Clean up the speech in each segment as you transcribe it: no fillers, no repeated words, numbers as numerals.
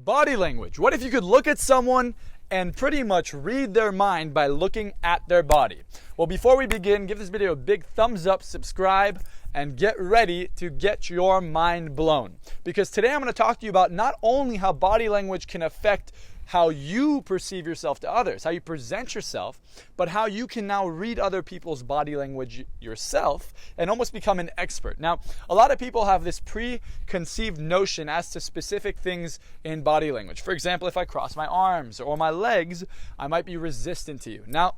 Body language. What if you could look at someone and pretty much read their mind by looking at their body? Well, before we begin, give this video a big thumbs up, subscribe, and get ready to get your mind blown. Because today I'm going to talk to you about not only how body language can affect how you perceive yourself to others, how you present yourself, but how you can now read other people's body language yourself and almost become an expert. Now, a lot of people have this preconceived notion as to specific things in body language. For example, if I cross my arms or my legs, I might be resistant to you. Now,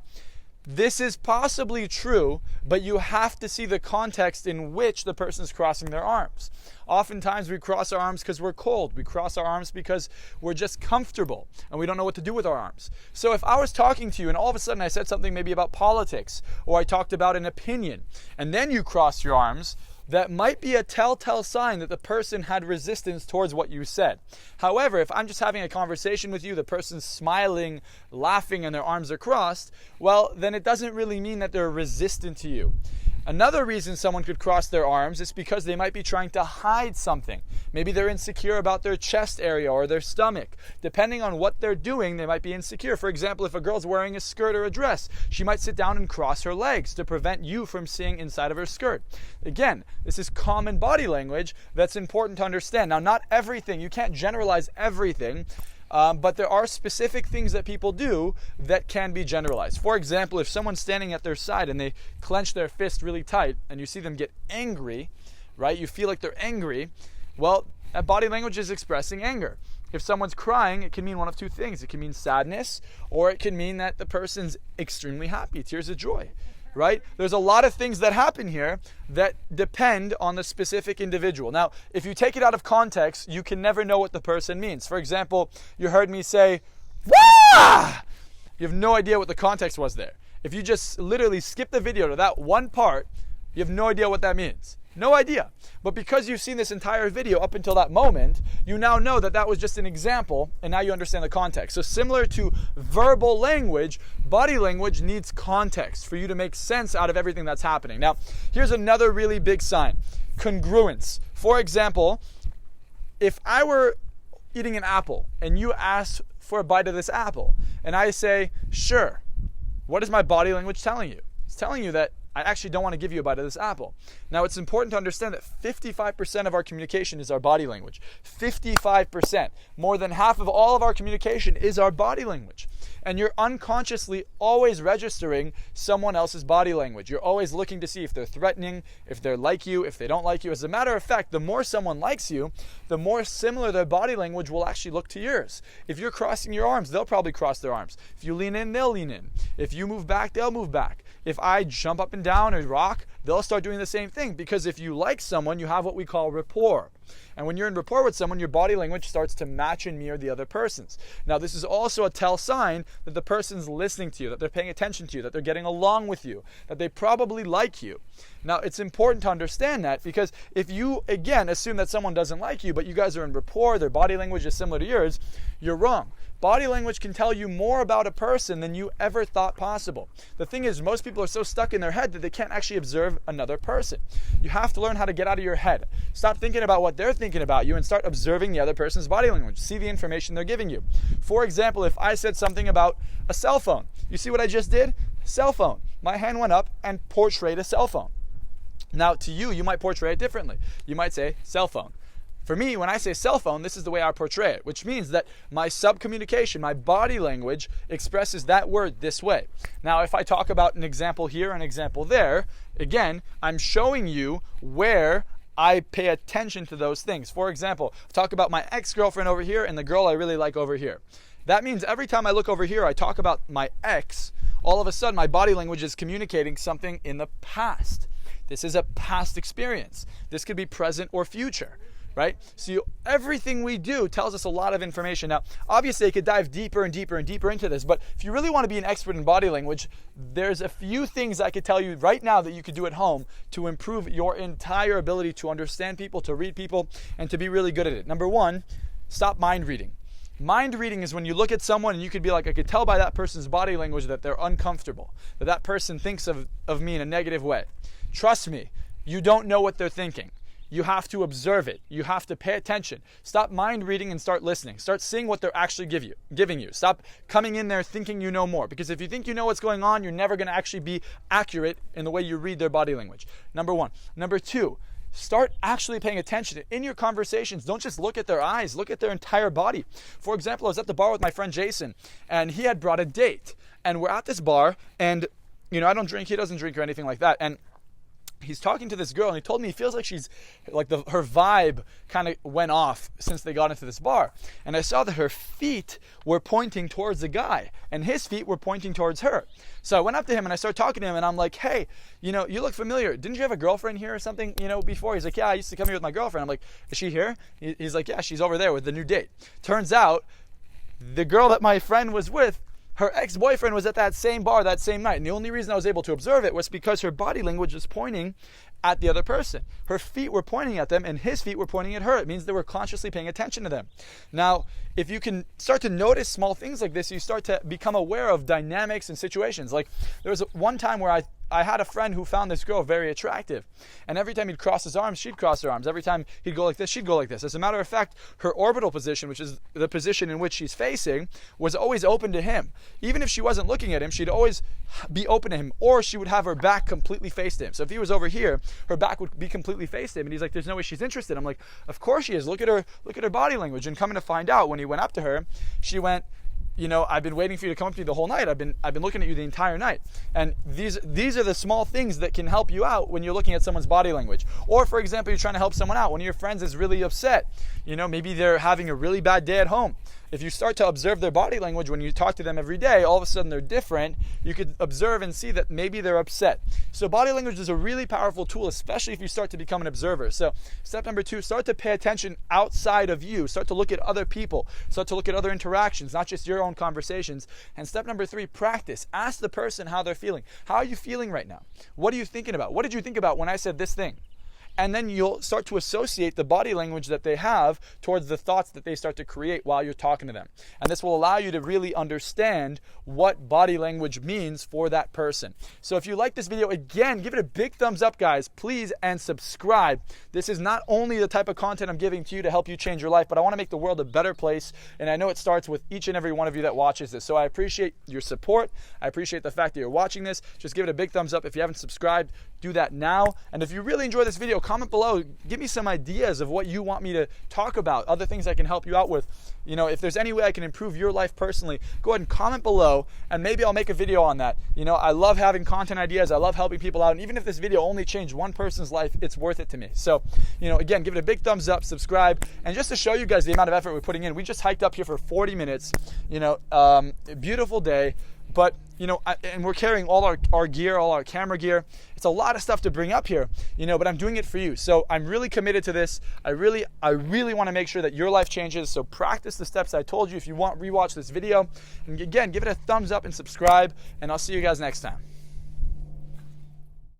this is possibly true, but you have to see the context in which the person is crossing their arms. Oftentimes we cross our arms because we're cold. We cross our arms because we're just comfortable and we don't know what to do with our arms. So if I was talking to you and all of a sudden I said something maybe about politics, or I talked about an opinion, and then you cross your arms, that might be a telltale sign that the person had resistance towards what you said. However, if I'm just having a conversation with you, the person's smiling, laughing, and their arms are crossed, well, then it doesn't really mean that they're resistant to you. Another reason someone could cross their arms is because they might be trying to hide something. Maybe they're insecure about their chest area or their stomach. Depending on what they're doing, they might be insecure. For example, if a girl's wearing a skirt or a dress, she might sit down and cross her legs to prevent you from seeing inside of her skirt. Again, this is common body language that's important to understand. Now, not everything, you can't generalize everything. But there are specific things that people do that can be generalized. For example, if someone's standing at their side and they clench their fist really tight and you see them get angry, right? You feel like they're angry. Well, that body language is expressing anger. If someone's crying, it can mean one of two things. It can mean sadness, or it can mean that the person's extremely happy, tears of joy. Right? There's a lot of things that happen here that depend on the specific individual. Now, if you take it out of context, you can never know what the person means. For example, you heard me say, "Wah!" You have no idea what the context was there. If you just literally skip the video to that one part, you have no idea what that means. No idea. But because you've seen this entire video up until that moment, you now know that that was just an example, and now you understand the context. So similar to verbal language, body language needs context for you to make sense out of everything that's happening. Now, here's another really big sign. Congruence. For example, if I were eating an apple and you asked for a bite of this apple, and I say, sure, what is my body language telling you? It's telling you that I actually don't want to give you a bite of this apple. Now, it's important to understand that 55% of our communication is our body language. 55%. More than half of all of our communication is our body language. And you're unconsciously always registering someone else's body language. You're always looking to see if they're threatening, if they like you, if they don't like you. As a matter of fact, the more someone likes you, the more similar their body language will actually look to yours. If you're crossing your arms, they'll probably cross their arms. If you lean in, they'll lean in. If you move back, they'll move back. If I jump up and down or rock, they'll start doing the same thing, because if you like someone, you have what we call rapport. And when you're in rapport with someone, your body language starts to match and mirror the other person's. Now, this is also a tell sign that the person's listening to you, that they're paying attention to you, that they're getting along with you, that they probably like you. Now, it's important to understand that, because if you, again, assume that someone doesn't like you, but you guys are in rapport, their body language is similar to yours, you're wrong. Body language can tell you more about a person than you ever thought possible. The thing is, most people are so stuck in their head that they can't actually observe another person. You have to learn how to get out of your head. Stop thinking about what they're thinking about you and start observing the other person's body language. See the information they're giving you. For example, if I said something about a cell phone, you see what I just did? Cell phone. My hand went up and portrayed a cell phone. Now, to you, you might portray it differently. You might say cell phone. For me, when I say cell phone, this is the way I portray it, which means that my subcommunication, my body language, expresses that word this way. Now, if I talk about an example here, an example there, again, I'm showing you where I pay attention to those things. For example, talk about my ex-girlfriend over here and the girl I really like over here. That means every time I look over here, I talk about my ex, all of a sudden my body language is communicating something in the past. This is a past experience. This could be present or future. Right? So everything we do tells us a lot of information. Now, obviously, I could dive deeper and deeper and deeper into this, but if you really want to be an expert in body language, there's a few things I could tell you right now that you could do at home to improve your entire ability to understand people, to read people, and to be really good at it. Number one, stop mind reading. Mind reading is when you look at someone and you could be like, I could tell by that person's body language that they're uncomfortable, that that person thinks of me in a negative way. Trust me, you don't know what they're thinking. You have to observe it. You have to pay attention. Stop mind reading and start listening. Start seeing what they're actually giving you. Stop coming in there thinking you know more. Because if you think you know what's going on, you're never going to actually be accurate in the way you read their body language. Number one. Number two, start actually paying attention. In your conversations, don't just look at their eyes, look at their entire body. For example, I was at the bar with my friend Jason, and he had brought a date. And we're at this bar, and I don't drink, he doesn't drink or anything like that. And he's talking to this girl, and he told me he feels like her vibe kind of went off since they got into this bar. And I saw that her feet were pointing towards the guy, and his feet were pointing towards her. So I went up to him and I started talking to him, and I'm like, hey, you look familiar. Didn't you have a girlfriend here or something, before? He's like, yeah, I used to come here with my girlfriend. I'm like, is she here? He's like, yeah, she's over there with the new date. Turns out the girl that my friend was with, her ex-boyfriend was at that same bar that same night. And the only reason I was able to observe it was because her body language was pointing at the other person. Her feet were pointing at them, and his feet were pointing at her. It means they were consciously paying attention to them. Now, if you can start to notice small things like this, you start to become aware of dynamics and situations. Like, there was one time where I had a friend who found this girl very attractive. And every time he'd cross his arms, she'd cross her arms. Every time he'd go like this, she'd go like this. As a matter of fact, her orbital position, which is the position in which she's facing, was always open to him. Even if she wasn't looking at him, she'd always be open to him, or she would have her back completely faced to him. So if he was over here, her back would be completely faced to him. And he's like, there's no way she's interested. I'm like, of course she is. Look at her body language. And coming to find out, when he went up to her, she went, I've been waiting for you to come up to me the whole night. I've been looking at you the entire night. And these are the small things that can help you out when you're looking at someone's body language. Or, for example, you're trying to help someone out. One of your friends is really upset. Maybe they're having a really bad day at home. If you start to observe their body language when you talk to them every day, all of a sudden they're different. You could observe and see that maybe they're upset. So body language is a really powerful tool, especially if you start to become an observer. So step number 2, start to pay attention outside of you. Start to look at other people. Start to look at other interactions, not just your own conversations. And step number 3, practice. Ask the person how they're feeling. How are you feeling right now? What are you thinking about? What did you think about when I said this thing? And then you'll start to associate the body language that they have towards the thoughts that they start to create while you're talking to them. And this will allow you to really understand what body language means for that person. So if you like this video, again, give it a big thumbs up, guys, please, and subscribe. This is not only the type of content I'm giving to you to help you change your life, but I want to make the world a better place. And I know it starts with each and every one of you that watches this. So I appreciate your support. I appreciate the fact that you're watching this. Just give it a big thumbs up. If you haven't subscribed, do that now. And if you really enjoy this video, comment below. Give me some ideas of what you want me to talk about, other things I can help you out with. If there's any way I can improve your life personally, go ahead and comment below, and maybe I'll make a video on that. I love having content ideas. I love helping people out. And even if this video only changed one person's life, it's worth it to me. So, again, give it a big thumbs up, subscribe. And just to show you guys the amount of effort we're putting in, we just hiked up here for 40 minutes, beautiful day. But, and we're carrying all our gear, all our camera gear. It's a lot of stuff to bring up here, but I'm doing it for you. So I'm really committed to this. I really want to make sure that your life changes. So practice the steps I told you. If you want, rewatch this video. And again, give it a thumbs up and subscribe. And I'll see you guys next time.